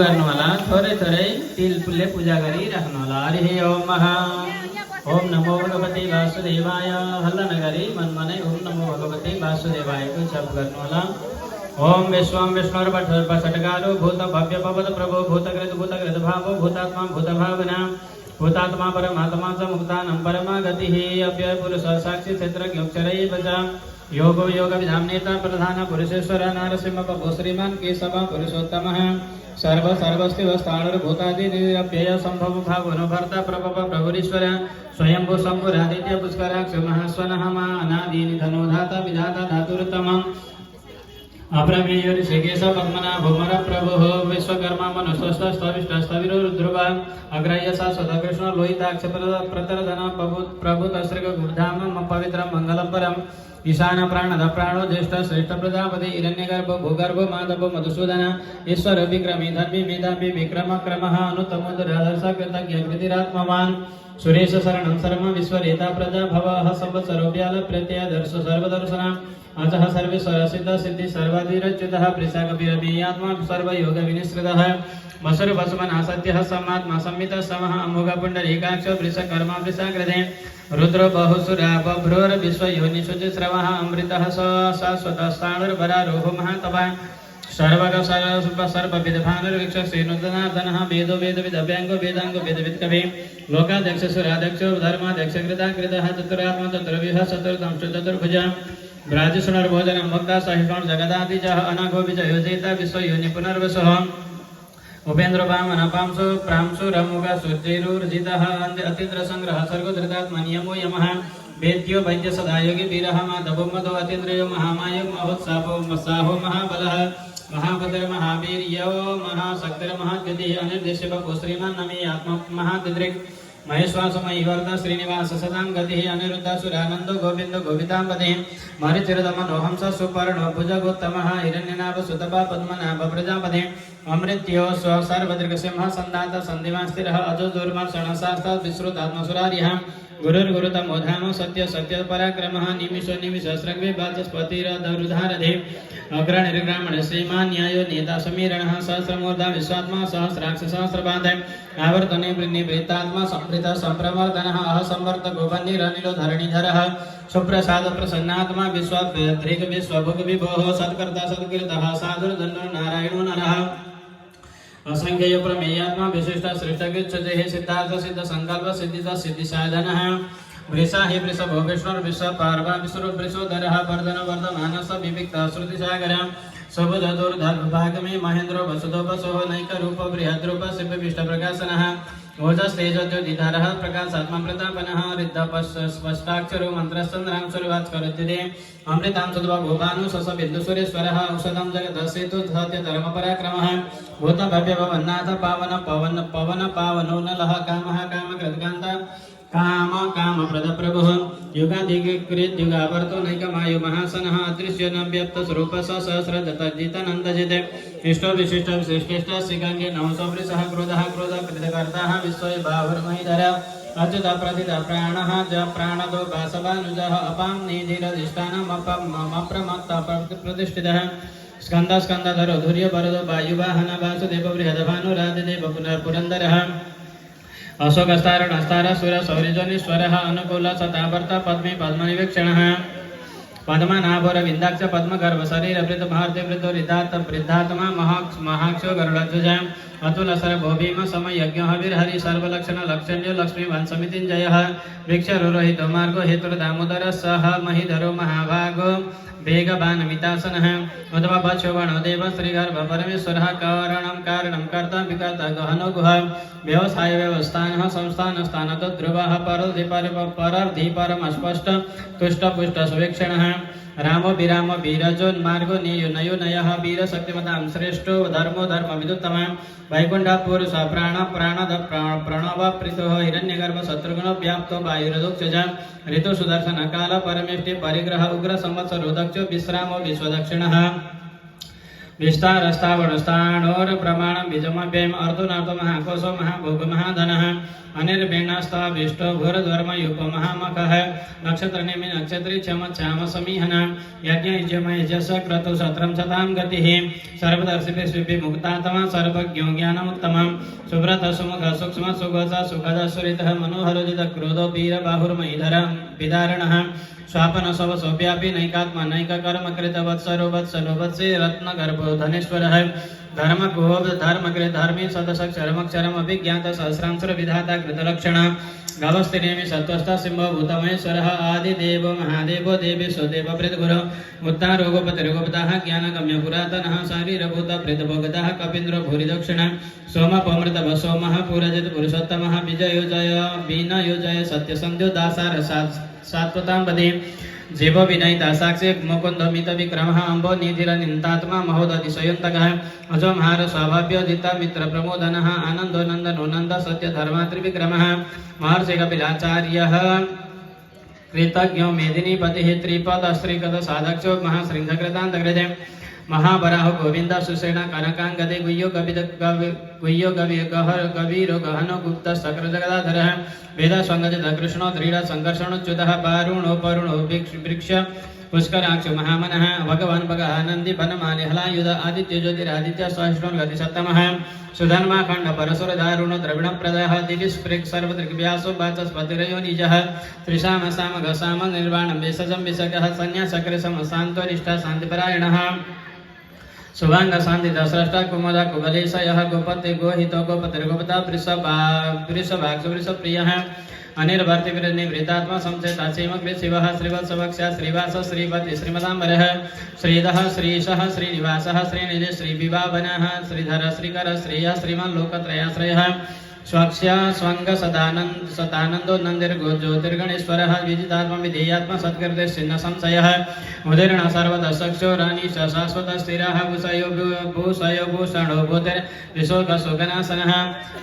करनवाला थोड़े थोड़े तिल पुल्ले पूजा करी रखनवाला। हरि ओम महा ओम नमो भगवते वासुदेवाय हल्ला नगरी मन मने ओम नमो भगवते वासुदेवाय को जप करनवाला। ओम विश्वम विष्णुर्वषटकारो भूत भव्य पवद प्रभो भूतकृत भावो भूतात्मा भूत भावना भूतात्मा परमात्मा च मुक्तानं परमा गतिः अव्यय पुरुष साक्षी क्षेत्र ज्ञोक्षरैः वचा योगो योग विधाम्नेता प्रधान पुरुषेश्वर नारसिंह पपो श्रीमान केशव पुरुषोत्तमः सर्व सर्वस्तिवस्थाणुर्भूतादि निरप्यय संभव भावनो भर्ता प्रभव प्रभुरीश्वर स्वयंभू शंभुरादित्य पुष्कराक्ष महास्वनः मा अनादि निधनो धाता विधाता धातुरुत्तमम् अप्रमेय ऋषिकेश पद्मनाभोमर प्रभु विश्वकर्मा मनुष्य स्तविष्ट स्तविरो रुद्रवा अग्राह्य शाश्वत कृष्ण लोहिताक्ष प्रतरधन प्रभुत श्री गुरुधाम पवित्र मंगलम परम ईशान प्राणद प्राणो ज्येष्ठ श्रेष्ठ प्रजापति हिरण्यगर्भ भूगर्भ माधव मधुसूदन ईश्वर विक्रमी धर्मी मेधावी विक्रम क्रमः अनुत्तमोदराधर्ष कृतज्ञ कृतिरात्मवान् सुरेश शरणं शर्म विश्वरेता प्रजा भवः संवत्सरोऽप्याल प्रत्यय दर्श सर्वदर्शन अचः सर्वेश्वर सिद्ध सिद्धि सर्वाधिरच्युतः वृषाकपिरमेयात्मा सर्वयोग विनिश्रितः वसुर वसुमन असत्यः समात्मा संमितः समः अमोघ पुण्डरीकाक्ष वृषकर्मा वृषाकृते रुद्र बहुसुरा बभ्रोर विश्वयोनिशुचिस्रवः अमृतः शाश्वतः स्थाणुर्वरारोह महातपः सर्वग सर्वविदभानुर्वीक्षसेनुदनाथनः वेदो वेदविदभ्यङ्गो वेदाङ्गो वेदवित्कवे लोकाध्यक्ष सुराध्यक्ष धर्माध्यक्ष कृताकृतः चतुरात्मा चतुर्विः चतुर्दंश चतुर्भुज ब्राजसुनर्भोजनं मुग्धा सहिष्णुर् जगदादिजः अनघो विजयोजेता विश्वयोनि पुनर्वसुः उपेन्द्र वामन पांसु प्रांसु रमुग सूर्यैरुर्जितः अतीन्द्र संग्रह सर्गोधृतात्मा नियमो यमः वेद्यो वैद्य सदा योगी वीरः माधवो मधो अतीन्द्रियो महामायो महोत्साहो मसाहो महाबलः महाभद्र महावीर्यो महाशक्तिर्महाद्युतिः अनिर्देश्य बको श्रीमान् नमे आत्मा महादिदृक् महेश्वासमयी वरदा श्रीनिवास सदां गतिः अनिरुद्ध सुरानन्दो गोविंद गोवितांबदे मरिचिरदमनो हंस सुपर्णो भुजगोत्तमः हिरण्यनाभ सुतपा पद्मनाभ प्रजापते अमृत्यो सर्वदृगसिंह सन्दात सन्धिमास्तिरः अजो दुर्मर्षण शास्त्र विश्रुतात्मसुरार्यः गुरुर्गुरुतमो धाम सत्य सत्य पराक्रमः निमिषो निमिषस्रग्वे वाचस्पतिरदरुधारधे अग्रणिर्ग्रामण श्रीमान् न्यायो नेता समीरणः सहस्रमूर्धा विश्वात्मा सहस्राक्ष सहस्रपादः आवर्तने वृन्निवृत्तात्मा संवृतः संप्रवर्तनः अहसंवर्तको वह्निरनिलो धरणिधरः सुप्रसाद प्रसन्नात्मा विश्वभद्रिक विश्वभुग विभोः सत्कर्ता सत्कृतः साधुर्दण्डो नारायणो नरः असंख्य प्रमेयात्मा विशिष्ट श्रेष्ठकृच्छतेः सिद्धार्थ सिद्ध संकल्प सिद्धिता सिद्धिसाधनः वृषा हि वृषभो विष्णुर्वृष पार्वा विष्णुर्वृषोधरः वर्धन वर्धमानस विविक्त श्रुतिसागरः सबुधदुर्धर्भागमे महेन्द्रो वसुधो वसोः नैकरूप बृहद्रूप शिवविष्टप्रकाशनः ओजस्तेजोदिधारः प्रकाशात्मा प्रतापनः रिद्धपस्पष्टाक्षरो मन्त्रश्चन्द्रांशुर्वाच्करुद्युते अमृतां सुद्वा भूभानु ससबिन्दुसुरेश्वरः औषधं जगदसेतु सत्यधर्मपराक्रमः भूतभव्यभवन्नाथ पावन पवन पवन पावनो नलः कामः कामकृत्कान्त काम काम प्रद प्रभुः युगादिकृत युगावर्तो नैकमायु महासनः अदृश्य न व्यक्त स्वरूप सहस्रजतजितनन्दजिते इष्टो विशिष्ट विशिष्टेष्ट श्रीगंगे नवसो वृषः क्रोधः क्रोध कृतकर्ताः विश्वै बाहुर्महीधर अच्युत प्रतित प्राणः ज प्राणदो वासवानुजः अपां निधिरधिष्ठानमप्रमत्त प्रतिष्ठितः स्कंद स्कंदधरो धुर्य वरदो वायुवाहन वासुदेव बृहदभानुरादिदेव पुरंदरः अशोकस्तारणस्तार सुर सौर्यजनीश्वरः अनुकूल सतावर्त पद्मे पद्मनिवीक्षणः पद्मनाभोर विन्दाक्ष पद्मगर्भ शरीर वृत भारती वृद्धोरिदात वृद्धात्मा महाक्षो गरुडध्वज अतुल सर भोभीम समयज्ञ हविर्हरि सर्वलक्षण लक्षण्यो लक्ष्मी वंशमितिञ्जयः वृक्षरोहितो मार्गो हेतुर्दामोदर सह महिधरो महाभागो वेगवानमितासनः उद्भव बच्छवणो देव श्रीगर्भ परमेश्वरः कारणं कारणं कर्ता विकर्ता गहनो गुह व्यवसाय व्यवस्थानः संस्थान स्थानतो ध्रुवः परर्धि परमस्पष्ट तुष्ट पुष्ट सुवीक्षणः रामो विरामो वीरजोन्मार्गो नेयो नयो नयः वीर शक्तिमतां श्रेष्ठो धर्मो धर्म विदुत्तमः वैकुण्ठ पुरुष प्राण प्राणद प्रणव प्रीतः हिरण्यगर्भ शत्रुघ्नो व्याप्तो वायुरदुक्षज ऋतु सुदर्शन काल परमेष्टि परिग्रह उग्र संवत्सरो दक्षो विश्रामो विश्वदक्षिणः विस्तारस्तावणस्ताणोर प्रमाणं बीजमव्ययम् अर्धुनार्धो महाकोशो महाभोग महाधनः अनिर्भिन्नस्ता विष्टो भूरधर्मयुप महामखः नक्षत्रनेमि नक्षत्री चम चाम समीहन यज्ञ यजस क्रतु सत्रं शतां गतिः सर्वदर्शिभिः मुक्तात्मा सर्वज्ञो ज्ञानमुत्तमं सुब्रत सुमुख सूक्ष्म सुगत सुखद सुरितः मनोहरोजित क्रोधो वीर बाहुर्मयीधर विदारणः स्वापन सव सव्यापी नैकात्मा नैक कर्म कृत वत्सरो वत्सलो वत्से रत्न गर्भो धनेश्वरः धर्म कुहोब धर्म कृत धर्मी सदसक्षरमक्षरम अभिज्ञात सहस्रांशर विधाता कृतलक्षण गवस्थिनेमि सत्वस्थ सिंह भूतमहेश्वरः आदिदेव महादेवो देवी स्वदेव प्रेतगुरु मुत्ता रोगपति रोगपतः ज्ञानगम्य पुरातनः शरीरभूत प्रेतभोगतः कपीन्द्र भूरिदक्षिण सोम पमृत सोमः पूरजित पुरुषोत्तमः विजयोजय बीनयोजय सत्यसन्ध्यो दासार सात्वतांपदे जीव विनयिता साक्षी मुकुंद मित विक्रमः अम्बो निधिर निन्तात्मा महोदधिशयन्तकः अजो महार स्वाभाव्योदित मित्र प्रमोदनः आनन्दो नन्दनो नन्द सत्य धर्मात्रिविक्रमः महर्षि कपिलाचार्यः कृतज्ञो मेदिनीपतिः त्रिपद श्रीकद साधक्षो महाशृङ्खकृतान्तकृते महाबराहो गोविंद सुसेना कनकांगदे गुह्यो कबीरो गहनो गुप्त सक्र जगदाधरः वेद स्वंगजित कृष्णो दृढ़ संकर्षणोच्युतः पारुणो परुणो वृक्ष पुष्कराक्ष महामनः भगवान् भगानंदी बनमालि हलायुध आदित्य ज्योतिरादित्य सहस्रोन्गति सप्तमः सुधर्मा खंड परसुर दारुणो द्रविण प्रदः दिविस्पृक् सर्वदृग्व्यासो वाचस्पतिरयो निजः त्रिशाम साम घसाम निर्वाणं विसजं विसगः संन्यासक्र समशान्तो निष्ठा शान्तिपरायणः सुभांग शांति दशरष्टा कुमदा कुबलेश यह गोपति गोहितो गोपतिर्गोपता वृषभाक्ष वृषप्रियः अनिर्वर्ति निवृतात्मा संचेता सीमग्रि शिवः श्रीवत्सवक्षा श्रीवास श्रीपति श्रीमदाम्बरः श्रीधः श्रीशः श्रीनिवासः श्रीनिधि श्रीविभावनः श्रीधर श्रीकर श्रेय श्रीमल्लोकत्रयाश्रयः स्वक्ष्या स्वंग सदानंदो नंदिर्गो ज्योतिर्गणेश्वरः विजितात्मा विधेयात्मा सत्कृते छिन्न संशयः उदीर्ण सर्वदशक्षो रानी शाश्वत स्थिरः भूषयो भूषणो भूतिर् विशोकशोकनाशनः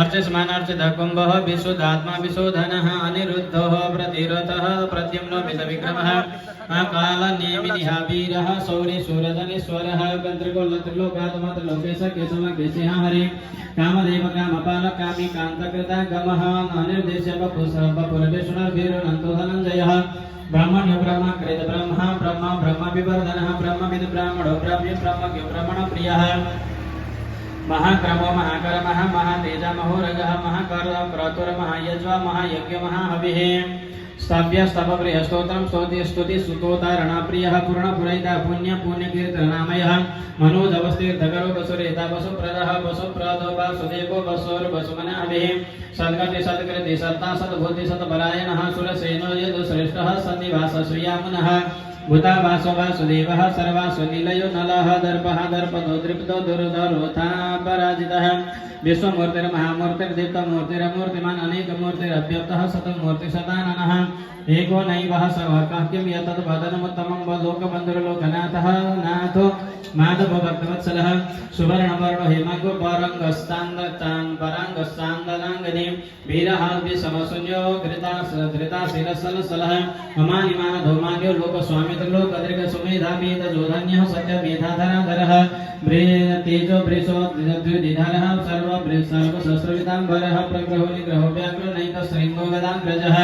अर्चिष्मानर्चित कुम्भः विशुद्धात्मा विशोधनः अनिरुद्धो प्रतिरथः प्रद्युम्नो मितविक्रमः कालनेमिनिः वीरः शौरी सूरधनेश्वरः गन्त्रिलोकात्मत्रिलोकेश केशव केशिः हरि कामदेव कामपाल कामी कांतकृता गमः अनिर्देश्य बपुरविष्णुर्भिरुनन्तो धनञ्जयः ब्रह्मण्यो ब्रह्मकृत ब्रह्मा ब्रह्म विवर्धनः ब्रह्मविद् ब्राह्मणो ब्रह्म्यो ब्रह्मज्ञो ब्रह्मणप्रियः महाक्रमो महाकर्मः महातेज महोरगः महाक्रतुर महायज्वा महायज्ञ महाहविः स्तव्य स्तवप्रिय स्तोत्रं स्तुति सुतोतारणा प्रियः पूर्णपुरैता पुण्य पुण्यकीर्तनामयः मनोजवस्तीर्थकरो वसुरेता वसुप्रदः वसुप्रदो वासुदेवो वसुर्वसुमनाभिः सद्गति सत्कृति सत्ता सद्भूति सत्परायणः सुरसेनो यदुश्रेष्ठः सन्निवास श्रियामुनः भूता वासो वासुदेवः सर्वासुनिलयो नलः दर्पः दर्पदो दृप्तो दुर्धरोथा पराजितः विश्वमूर्तिर्महामूर्तिर्दीप्तमूर्तिरमूर्तिमान् अनेकमूर्तिरव्यक्तः शतमूर्तिशताननः एको नैवः सवः किं यतत् वदनमुत्तमं लोकबन्धुर्लोकनाथः नाथो माधवभक्तवत्सलः सुवर्णवर्णो हेमगो पराङ्गस्तान्दनाङ्गनी वीरहाल्भिसमशून्यो धृताशिरसलसलः ममानिमान धौमान्यो लोकस्वामित्रलोकदीर्घसुमेधामेधजोधन्यः सत्यमेधाधराधरः तेजो वृषो द्विधारः सर्वशस्त्रविदाम्बरः प्रग्रहो निग्रहो व्याघ्रो नैकशृङ्गो गदाग्रजः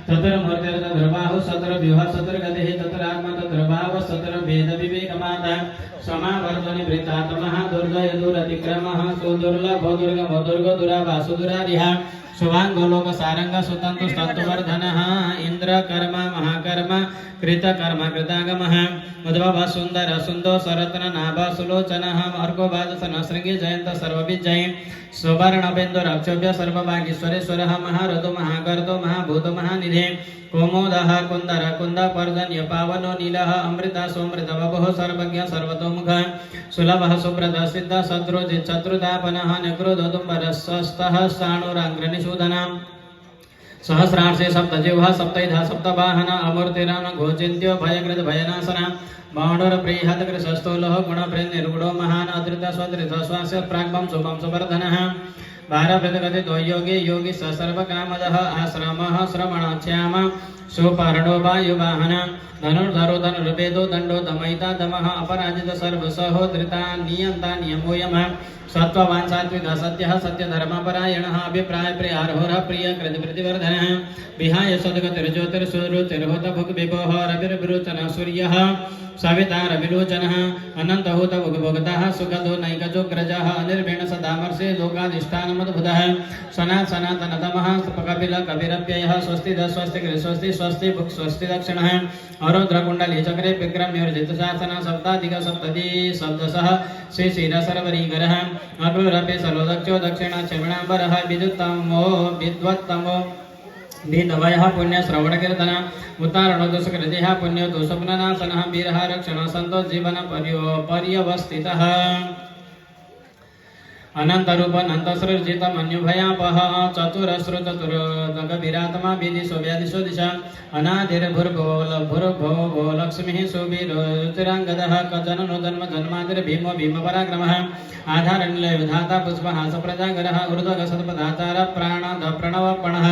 तत्रमूर्तिर्तद्रबाहुः सत्रव्यूहः सत्रगतिः तत्रात्मा तत्रभावः सत्रभेदविवेकमाता समावर्तनिवृत्तात्मः दुर्जयदुरतिक्रमः सुदुर्लभो दुर्गमो दुर्गो दुरावासो दुरारिः शुभांगो लोक सारंग सुतंतु स्तंतुवर्धनः इंद्रकर्म महाकर्म कृतकर्म कृतागमः उद्भव सुंदर सुंदो सरत्न नाभ सुलोचनः अर्कोबादसन श्रृंगी जयंत सर्वविजय सुवर्णबिन्दुरक्षोभ्य सर्वभागीश्वरेश्वरः महारथो महागर्दो महाभूतो महानिधे कोमोदः कुन्दर कुन्दपर्जन्य पावनो नीलः अमृता सोमृतवभुः सर्वज्ञ सर्वतोमुखः सुलभः सुप्रदः सिद्ध शत्रुजित् शत्रुतापनः निकृदोदुम्बरस्वस्थः साणुराग्रनिषूदनः सहस्रांशे सप्तजिह्वः सप्तैधा सप्तवाहन अमूर्तिरन घोचिन्त्यो भयकृत भयनाशनः बाणोरप्रीहतकृशस्थूलः गुणप्रेम निर्गुणो महान् अधृत स्वधृत स्वास्य प्राग्भं शुभं सुवर्धनः भारभृतगति दो योगी योगी स सर्वकामदः आश्रमः श्रवणाच्याम सुपर्णो वायुवाहन धनुर्धरो धनुर्वेदो दंडो दमयिता दमः अपराजित सर्वसहो धृता नियंता नियमो यमः सत्त्ववान् सात्विक सत्यः सत्यधर्मपरायणः अभिप्राय प्रियार्होरः प्रिय कृतिवर्धनः विहाय सद्गतिर्ज्योतिर्सुरुचिर्होत भुग्विभोः रविर्विरोचनः सूर्यः सविता रविलोचनः अनन्तहूत भुग्भोक्ताः सुखदो नैकजोग्रजः अनिर्वेण सदामर्षे लोकाधिष्ठानमद्भुतः सनातनतमः कपिल कविरव्ययः स्वस्ति स्वस्ति स्वस्ति स्वस्ति भुक् स्वस्ति दक्षिणः अरुद्रकुण्डली चक्रे विक्रम्योर्जितशासन सप्ताधिक सप्तति शब्दशः श्रीशिरसर्वरीकरः अग्रुरपि सर्वदक्षो दक्षिण क्षमिणाम्बरः विद्युत्तमो विद्वत्तमो विधवयः पुण्यश्रवणकीर्तन उत्तारणोदोषकृतिः पुण्योदोषपुननाशनः वीरः रक्षणः सन्तो जीवन पर्यवस्थितः अनंतरूप अनंतसृजित मन्युभयापह चतुरश्रुतुरगभिरात्मा विदिशो व्यादिशो दिशा अनादिर्भुर्भो लक्ष्मीः सुवीरुचिराङ्गदः कजननो जन्म जन्मादिर्भीमो भीमपराक्रमः आधारनिलयविधाता पुष्पहास प्रजागरः ऊर्ध्वगसत्पदाचार प्राणद प्रणवपणः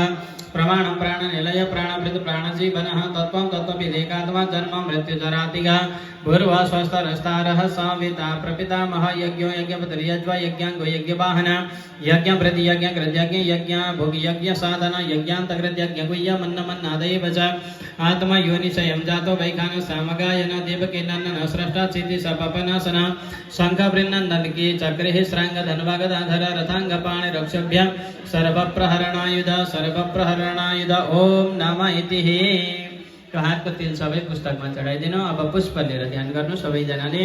प्रमाणं प्राणनिलय प्राणभृत प्राणजीवनः तत्त्वं तत्त्वविदेकात्मा जन्म मृत्युजरातिगा भूर्वा स्वस्थरस्तारः संविता प्रपितामह यज्ञो यज्ञपतिर्यज्वा यज्ञाङ्गो यज्ञवाहन यज्ञप्रति यज्ञकृत्यज्ञ यज्ञ भोगि यज्ञ साधन यज्ञान्तकृत्यज्ञ गुह्यमन्नमन्नादैव च आत्मा योनिशयं जातो वैखान सामगायन देवकीनन्दन स्रष्टा चिति सपपनासन शङ्खवृन्नन्दनकी चक्रिः श्राङ्ग धन्वागदाधर रथाङ्गपाणि रक्षभ्य सर्वप्रहरणायुध ओम नमः इति हातको तेल सबै पुस्तकमा चढाइदिनु अब पुष्प लिएर ध्यान गर्नु सबैजनाले।